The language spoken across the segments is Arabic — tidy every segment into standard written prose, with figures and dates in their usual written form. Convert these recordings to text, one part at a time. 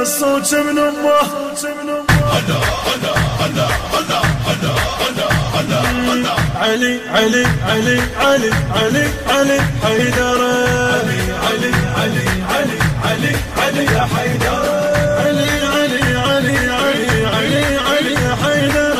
الصوت من امه. علي علي علي علي علي علي حيدر، علي علي علي علي علي علي يا حيدر، علي علي علي علي علي علي يا حيدر،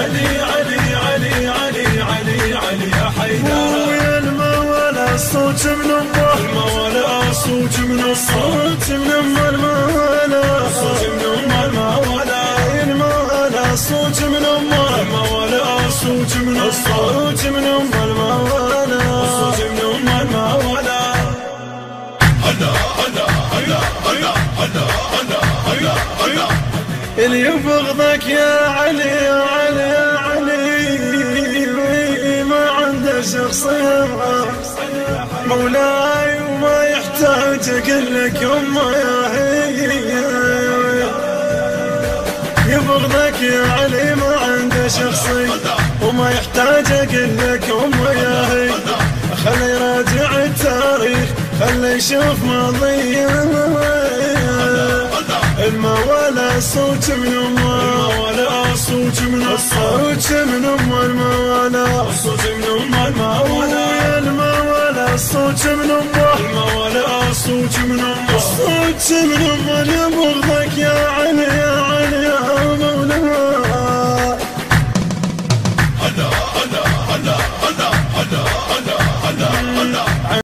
علي علي علي علي علي علي يا حيدر. ويا المولى الصوت من امه، المولى الصوت من الصوت من امه، المولى الصوت من امه، المولى المولى الصوت من امه، المولى الصوت من الصوت من امه، المولى الصوت من امه، المولى. هلا هلا هلا هلا هلا هلا هلا هلا اللي يبغضك يا علي يا علي يا علي، ما عنده شخصية مولاي وما يحتاج اقول لك امه يا هي. يبغضك يا علي ما عنده شخصية وما يحتاج اقول لك امه يا هي. خلي يراجع التاريخ خلي يشوف ماضيه، المولى الصوت من امه، المولى الصوت من الصوت من امه، المولى الصوت من امه، المولى المولى الصوت من امه، المولى الصوت من امه، الصوت من امه. يبغضك يا علي